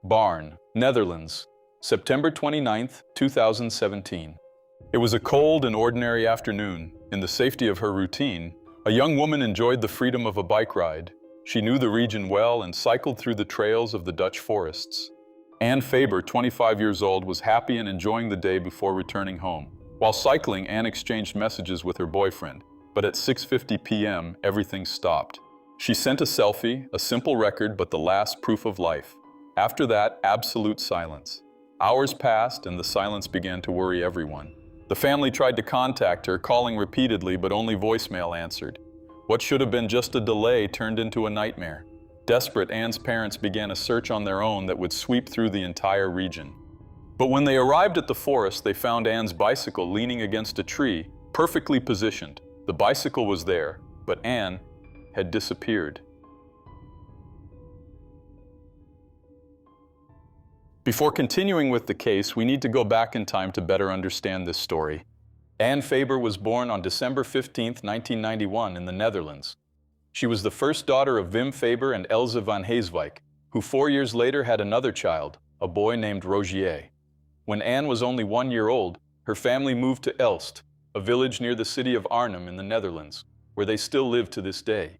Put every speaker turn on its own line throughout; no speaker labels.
Barn, Netherlands, September 29, 2017. It was a cold and ordinary afternoon. In the safety of her routine, a young woman enjoyed the freedom of a bike ride. She knew the region well and cycled through the trails of the Dutch forests. Anne Faber, 25 years old, was happy and enjoying the day before returning home. While cycling, Anne exchanged messages with her boyfriend, but at 6:50 p.m., everything stopped. She sent a selfie, a simple record, but the last proof of life. After that, absolute silence. Hours passed and the silence began to worry everyone. The family tried to contact her, calling repeatedly, but only voicemail answered. What should have been just a delay turned into a nightmare. Desperate, Anne's parents began a search on their own that would sweep through the entire region. But when they arrived at the forest, they found Anne's bicycle leaning against a tree, perfectly positioned. The bicycle was there, but Anne had disappeared. Before continuing with the case, we need to go back in time to better understand this story. Anne Faber was born on December 15, 1991 in the Netherlands. She was the first daughter of Wim Faber and Elze van Heeswijk, who 4 years later had another child, a boy named Rogier. When Anne was only 1 year old, her family moved to Elst, a village near the city of Arnhem in the Netherlands, where they still live to this day.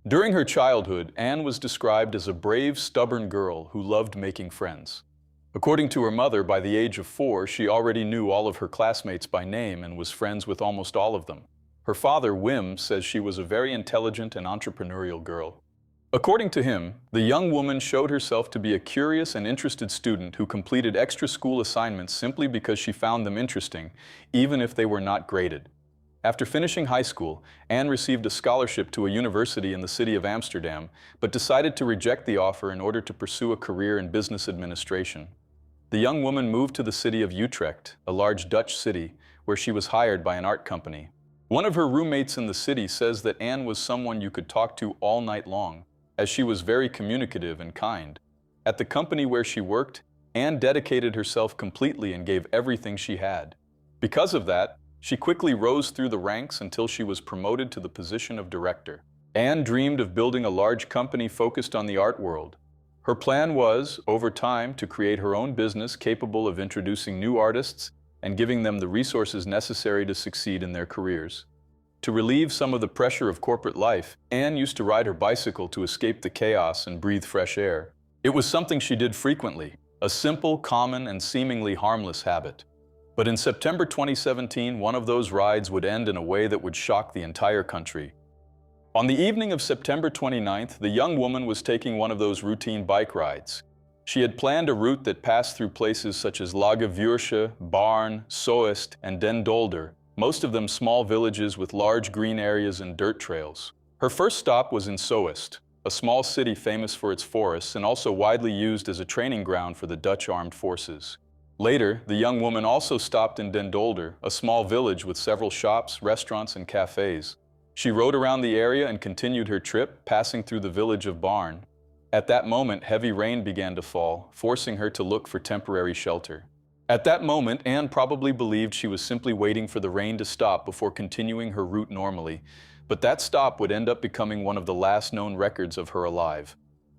During her childhood, Anne was described as a brave, stubborn girl who loved making friends. According to her mother, by the age of 4, she already knew all of her classmates by name and was friends with almost all of them. Her father, Wim, says she was a very intelligent and entrepreneurial girl. According to him, the young woman showed herself to be a curious and interested student who completed extra school assignments simply because she found them interesting, even if they were not graded. After finishing high school, Anne received a scholarship to a university in the city of Amsterdam, but decided to reject the offer in order to pursue a career in business administration. The young woman moved to the city of Utrecht, a large Dutch city, where she was hired by an art company. One of her roommates in the city says that Anne was someone you could talk to all night long, as she was very communicative and kind. At the company where she worked, Anne dedicated herself completely and gave everything she had. Because of that, she quickly rose through the ranks until she was promoted to the position of director. Anne dreamed of building a large company focused on the art world. Her plan was, over time, to create her own business capable of introducing new artists and giving them the resources necessary to succeed in their careers. To relieve some of the pressure of corporate life, Anne used to ride her bicycle to escape the chaos and breathe fresh air. It was something she did frequently, a simple, common, and seemingly harmless habit. But in September 2017, one of those rides would end in a way that would shock the entire country. On the evening of September 29th, the young woman was taking one of those routine bike rides. She had planned a route that passed through places such as Lage Vuursche, Barn, Soest, and Den Dolder, most of them small villages with large green areas and dirt trails. Her first stop was in Soest, a small city famous for its forests and also widely used as a training ground for the Dutch armed forces. Later, the young woman also stopped in Den Dolder, a small village with several shops, restaurants, and cafes. She rode around the area and continued her trip, passing through the village of Barn. At that moment, heavy rain began to fall, forcing her to look for temporary shelter. At that moment, Anne probably believed she was simply waiting for the rain to stop before continuing her route normally, but that stop would end up becoming one of the last known records of her alive.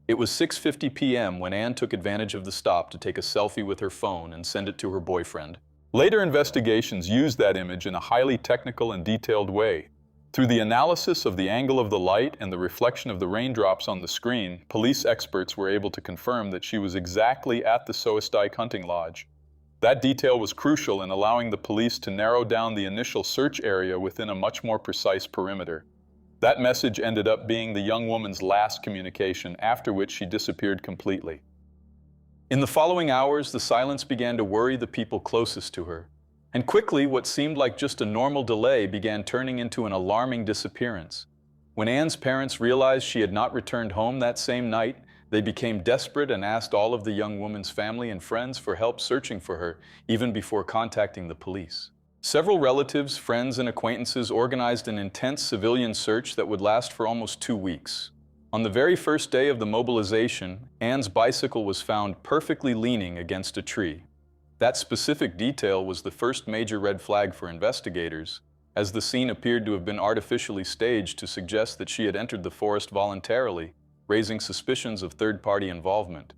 It was 6:50 p.m. when Anne took advantage of the stop to take a selfie with her phone and send it to her boyfriend. Later investigations used that image in a highly technical and detailed way. Through the analysis of the angle of the light and the reflection of the raindrops on the screen, police experts were able to confirm that she was exactly at the Soestdijk hunting lodge. That detail was crucial in allowing the police to narrow down the initial search area within a much more precise perimeter. That message ended up being the young woman's last communication, after which she disappeared completely. In the following hours, the silence began to worry the people closest to her. And quickly, what seemed like just a normal delay began turning into an alarming disappearance. When Anne's parents realized she had not returned home that same night, they became desperate and asked all of the young woman's family and friends for help searching for her, even before contacting the police. Several relatives, friends, and acquaintances organized an intense civilian search that would last for almost 2 weeks. On the very first day of the mobilization, Anne's bicycle was found perfectly leaning against a tree. That specific detail was the first major red flag for investigators, as the scene appeared to have been artificially staged to suggest that she had entered the forest voluntarily, raising suspicions of third-party involvement.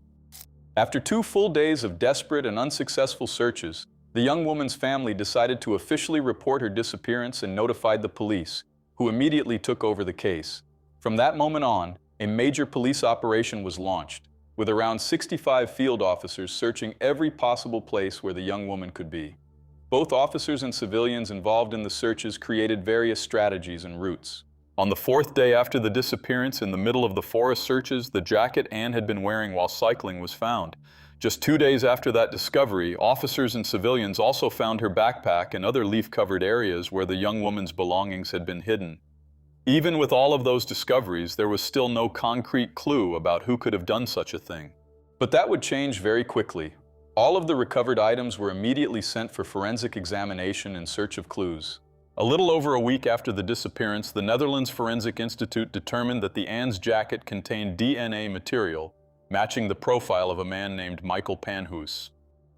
After 2 full days of desperate and unsuccessful searches, the young woman's family decided to officially report her disappearance and notified the police, who immediately took over the case. From that moment on, a major police operation was launched, with around 65 field officers searching every possible place where the young woman could be. Both officers and civilians involved in the searches created various strategies and routes. On the 4th day after the disappearance, in the middle of the forest searches, the jacket Anne had been wearing while cycling was found. Just 2 days after that discovery, officers and civilians also found her backpack and other leaf-covered areas where the young woman's belongings had been hidden. Even with all of those discoveries, there was still no concrete clue about who could have done such a thing. But that would change very quickly. All of the recovered items were immediately sent for forensic examination in search of clues. A little over a week after the disappearance, the Netherlands Forensic Institute determined that the Anne's jacket contained DNA material matching the profile of a man named Michael Panhuis.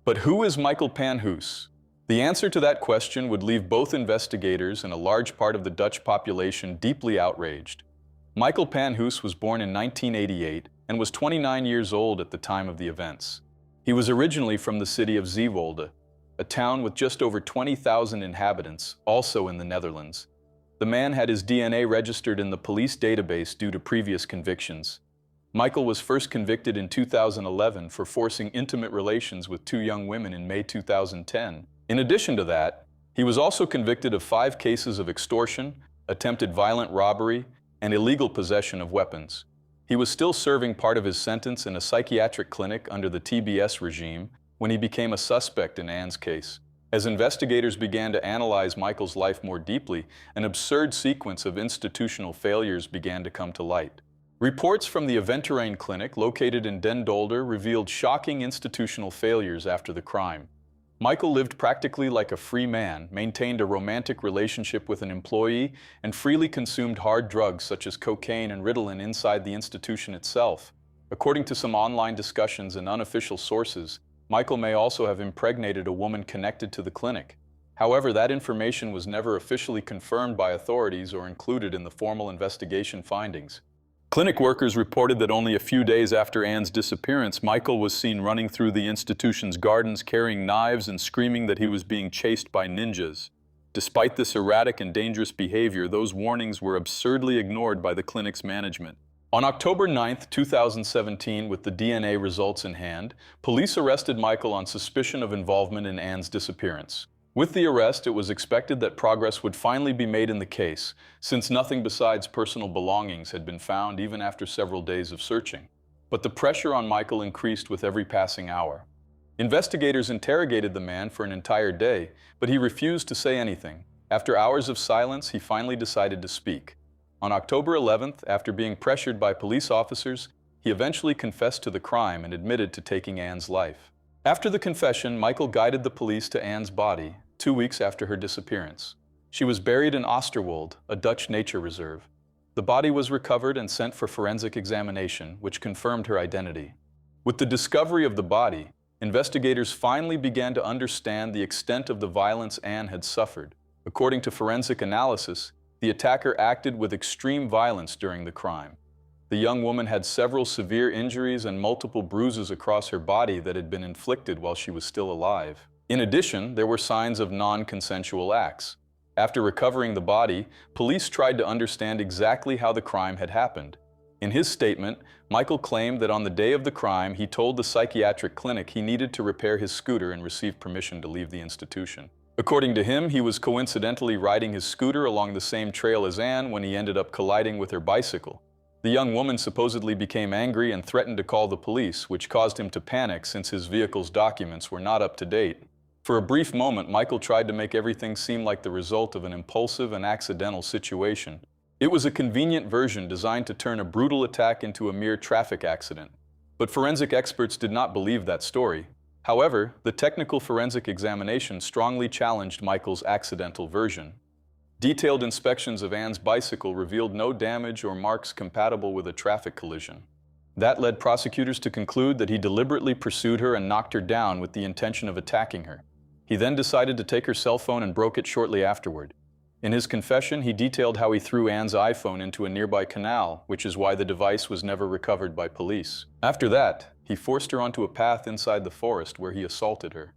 But who is Michael Panhuis? The answer to that question would leave both investigators and a large part of the Dutch population deeply outraged. Michael Panhuis was born in 1988 and was 29 years old at the time of the events. He was originally from the city of Zeewolde, a town with just over 20,000 inhabitants, also in the Netherlands. The man had his DNA registered in the police database due to previous convictions. Michael was first convicted in 2011 for forcing intimate relations with 2 young women in May 2010. In addition to that, he was also convicted of 5 cases of extortion, attempted violent robbery, and illegal possession of weapons. He was still serving part of his sentence in a psychiatric clinic under the TBS regime when he became a suspect in Anne's case. As investigators began to analyze Michael's life more deeply, an absurd sequence of institutional failures began to come to light. Reports from the Aventurijn clinic located in Den Dolder revealed shocking institutional failures after the crime. Michael lived practically like a free man, maintained a romantic relationship with an employee, and freely consumed hard drugs such as cocaine and Ritalin inside the institution itself. According to some online discussions and unofficial sources, Michael may also have impregnated a woman connected to the clinic. However, that information was never officially confirmed by authorities or included in the formal investigation findings. Clinic workers reported that only a few days after Anne's disappearance, Michael was seen running through the institution's gardens carrying knives and screaming that he was being chased by ninjas. Despite this erratic and dangerous behavior, those warnings were absurdly ignored by the clinic's management. On October 9, 2017, with the DNA results in hand, police arrested Michael on suspicion of involvement in Anne's disappearance. With the arrest, it was expected that progress would finally be made in the case, since nothing besides personal belongings had been found even after several days of searching. But the pressure on Michael increased with every passing hour. Investigators interrogated the man for an entire day, but he refused to say anything. After hours of silence, he finally decided to speak. On October 11th, after being pressured by police officers, he eventually confessed to the crime and admitted to taking Anne's life. After the confession, Michael guided the police to Anne's body 2 weeks after her disappearance. She was buried in Oosterwolde, a Dutch nature reserve. The body was recovered and sent for forensic examination, which confirmed her identity. With the discovery of the body, investigators finally began to understand the extent of the violence Anne had suffered. According to forensic analysis, the attacker acted with extreme violence during the crime. The young woman had several severe injuries and multiple bruises across her body that had been inflicted while she was still alive. In addition, there were signs of non-consensual acts. After recovering the body, police tried to understand exactly how the crime had happened. In his statement, Michael claimed that on the day of the crime, he told the psychiatric clinic he needed to repair his scooter and receive permission to leave the institution. According to him, he was coincidentally riding his scooter along the same trail as Anne when he ended up colliding with her bicycle. The young woman supposedly became angry and threatened to call the police, which caused him to panic since his vehicle's documents were not up to date. For a brief moment, Michael tried to make everything seem like the result of an impulsive and accidental situation. It was a convenient version designed to turn a brutal attack into a mere traffic accident. But forensic experts did not believe that story. However, the technical forensic examination strongly challenged Michael's accidental version. Detailed inspections of Anne's bicycle revealed no damage or marks compatible with a traffic collision. That led prosecutors to conclude that he deliberately pursued her and knocked her down with the intention of attacking her. He then decided to take her cell phone and broke it shortly afterward. In his confession, he detailed how he threw Anne's iPhone into a nearby canal, which is why the device was never recovered by police. After that, he forced her onto a path inside the forest where he assaulted her.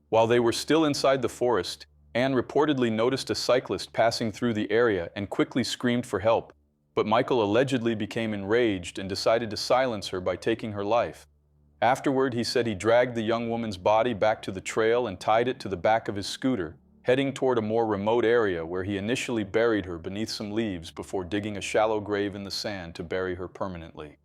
While they were still inside the forest, Anne reportedly noticed a cyclist passing through the area and quickly screamed for help, but Michael allegedly became enraged and decided to silence her by taking her life. Afterward, he said he dragged the young woman's body back to the trail and tied it to the back of his scooter, heading toward a more remote area where he initially buried her beneath some leaves before digging a shallow grave in the sand to bury her permanently.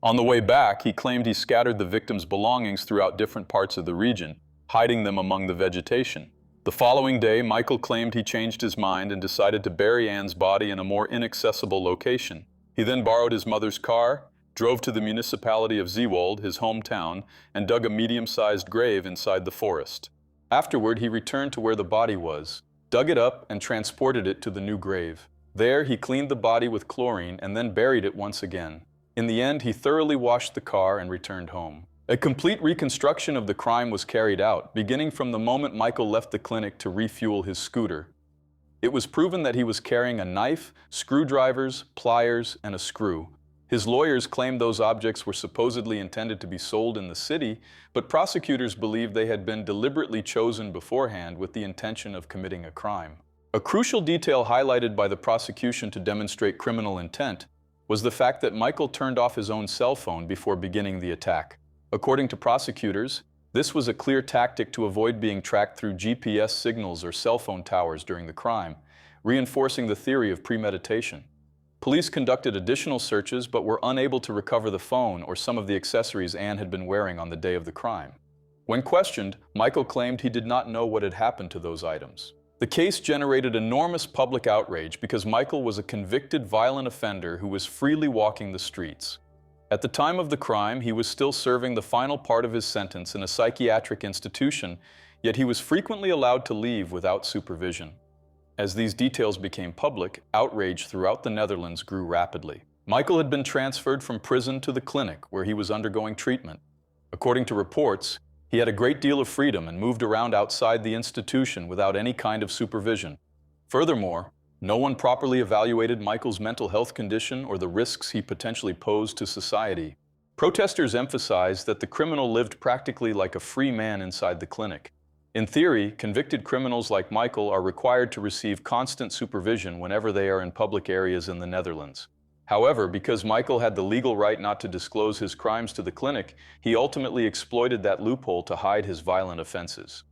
On the way back, he claimed he scattered the victim's belongings throughout different parts of the region, hiding them among the vegetation. The following day, Michael claimed he changed his mind and decided to bury Anne's body in a more inaccessible location. He then borrowed his mother's car, drove to the municipality of Zeewold, his hometown, and dug a medium-sized grave inside the forest. Afterward, he returned to where the body was, dug it up, and transported it to the new grave. There, he cleaned the body with chlorine and then buried it once again. In the end, he thoroughly washed the car and returned home. A complete reconstruction of the crime was carried out, beginning from the moment Michael left the clinic to refuel his scooter. It was proven that he was carrying a knife, screwdrivers, pliers, and a screw. His lawyers claimed those objects were supposedly intended to be sold in the city, but prosecutors believed they had been deliberately chosen beforehand with the intention of committing a crime. A crucial detail highlighted by the prosecution to demonstrate criminal intent was the fact that Michael turned off his own cell phone before beginning the attack. According to prosecutors, this was a clear tactic to avoid being tracked through GPS signals or cell phone towers during the crime, reinforcing the theory of premeditation. Police conducted additional searches but were unable to recover the phone or some of the accessories Anne had been wearing on the day of the crime. When questioned, Michael claimed he did not know what had happened to those items. The case generated enormous public outrage because Michael was a convicted violent offender who was freely walking the streets. At the time of the crime, he was still serving the final part of his sentence in a psychiatric institution, yet he was frequently allowed to leave without supervision. As these details became public, outrage throughout the Netherlands grew rapidly. Michael had been transferred from prison to the clinic where he was undergoing treatment. According to reports, he had a great deal of freedom and moved around outside the institution without any kind of supervision. Furthermore, no one properly evaluated Michael's mental health condition or the risks he potentially posed to society. Protesters emphasized that the criminal lived practically like a free man inside the clinic. In theory, convicted criminals like Michael are required to receive constant supervision whenever they are in public areas in the Netherlands. However, because Michael had the legal right not to disclose his crimes to the clinic, he ultimately exploited that loophole to hide his violent offenses.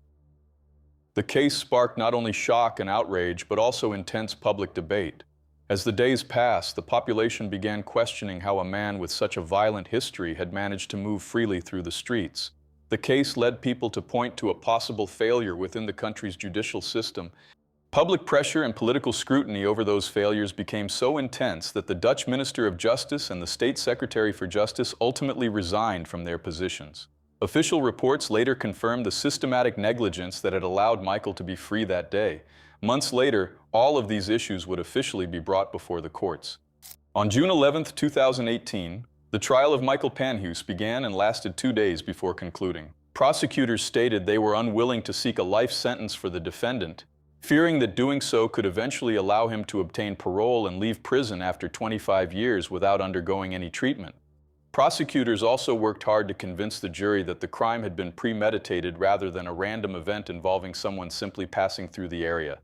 The case sparked not only shock and outrage, but also intense public debate. As the days passed, the population began questioning how a man with such a violent history had managed to move freely through the streets. The case led people to point to a possible failure within the country's judicial system. Public pressure and political scrutiny over those failures became so intense that the Dutch Minister of Justice and the State Secretary for Justice ultimately resigned from their positions. Official reports later confirmed the systematic negligence that had allowed Michael to be free that day. Months later, all of these issues would officially be brought before the courts. On June 11, 2018, the trial of Michael Panhuis began and lasted 2 days before concluding. Prosecutors stated they were unwilling to seek a life sentence for the defendant, fearing that doing so could eventually allow him to obtain parole and leave prison after 25 years without undergoing any treatment. Prosecutors also worked hard to convince the jury that the crime had been premeditated rather than a random event involving someone simply passing through the area.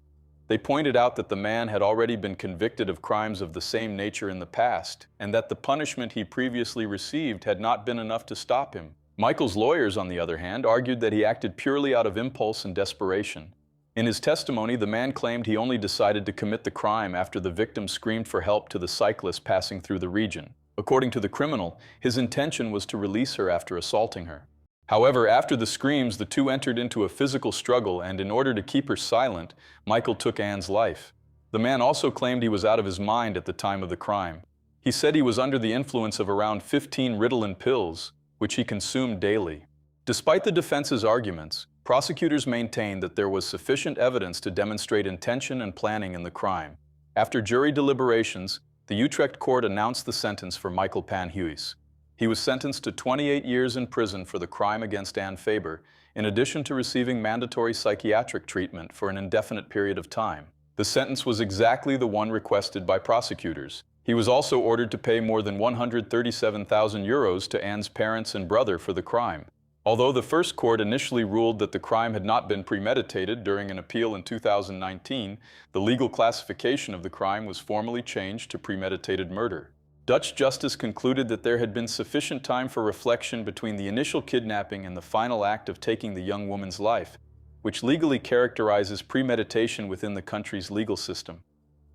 They pointed out that the man had already been convicted of crimes of the same nature in the past, and that the punishment he previously received had not been enough to stop him. Michael's lawyers, on the other hand, argued that he acted purely out of impulse and desperation. In his testimony, the man claimed he only decided to commit the crime after the victim screamed for help to the cyclist passing through the region. According to the criminal, his intention was to release her after assaulting her. However, after the screams, the two entered into a physical struggle, and in order to keep her silent, Michael took Anne's life. The man also claimed he was out of his mind at the time of the crime. He said he was under the influence of around 15 Ritalin pills, which he consumed daily. Despite the defense's arguments, prosecutors maintained that there was sufficient evidence to demonstrate intention and planning in the crime. After jury deliberations, the Utrecht court announced the sentence for Michael Panhuis. He was sentenced to 28 years in prison for the crime against Anne Faber, in addition to receiving mandatory psychiatric treatment for an indefinite period of time. The sentence was exactly the one requested by prosecutors. He was also ordered to pay more than 137,000 euros to Anne's parents and brother for the crime. Although the first court initially ruled that the crime had not been premeditated, during an appeal in 2019, the legal classification of the crime was formally changed to premeditated murder. Dutch justice concluded that there had been sufficient time for reflection between the initial kidnapping and the final act of taking the young woman's life, which legally characterizes premeditation within the country's legal system.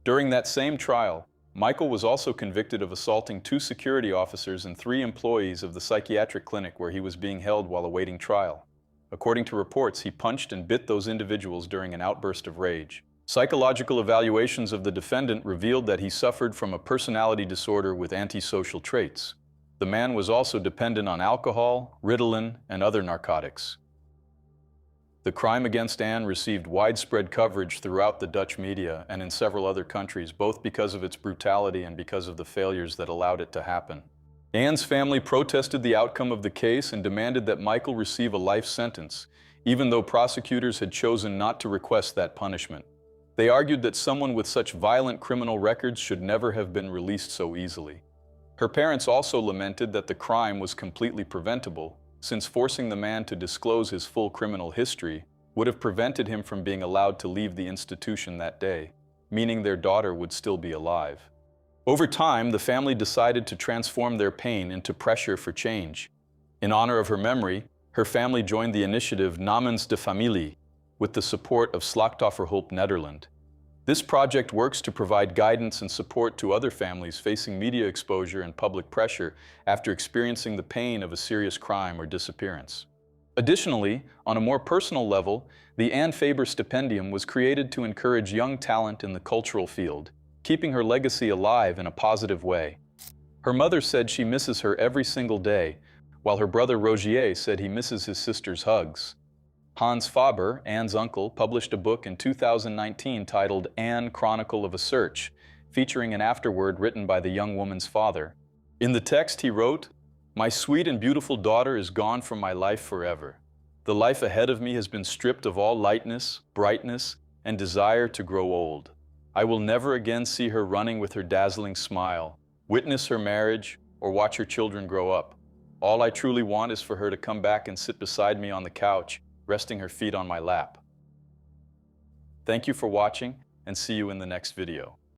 During that same trial, Michael was also convicted of assaulting 2 security officers and 3 employees of the psychiatric clinic where he was being held while awaiting trial. According to reports, he punched and bit those individuals during an outburst of rage. Psychological evaluations of the defendant revealed that he suffered from a personality disorder with antisocial traits. The man was also dependent on alcohol, Ritalin, and other narcotics. The crime against Anne received widespread coverage throughout the Dutch media and in several other countries, both because of its brutality and because of the failures that allowed it to happen. Anne's family protested the outcome of the case and demanded that Michael receive a life sentence, even though prosecutors had chosen not to request that punishment. They argued that someone with such violent criminal records should never have been released so easily. Her parents also lamented that the crime was completely preventable, since forcing the man to disclose his full criminal history would have prevented him from being allowed to leave the institution that day, meaning their daughter would still be alive. Over time, the family decided to transform their pain into pressure for change. In honor of her memory, her family joined the initiative Namens de Familie, with the support of Slachtofferhulp Nederland. This project works to provide guidance and support to other families facing media exposure and public pressure after experiencing the pain of a serious crime or disappearance. Additionally, on a more personal level, the Anne Faber Stipendium was created to encourage young talent in the cultural field, keeping her legacy alive in a positive way. Her mother said she misses her every single day, while her brother Rogier said he misses his sister's hugs. Hans Faber, Anne's uncle, published a book in 2019 titled Anne, Chronicle of a Search, featuring an afterword written by the young woman's father. In the text he wrote, "My sweet and beautiful daughter is gone from my life forever. The life ahead of me has been stripped of all lightness, brightness, and desire to grow old. I will never again see her running with her dazzling smile, witness her marriage, or watch her children grow up. All I truly want is for her to come back and sit beside me on the couch, resting her feet on my lap." Thank you for watching, and see you in the next video.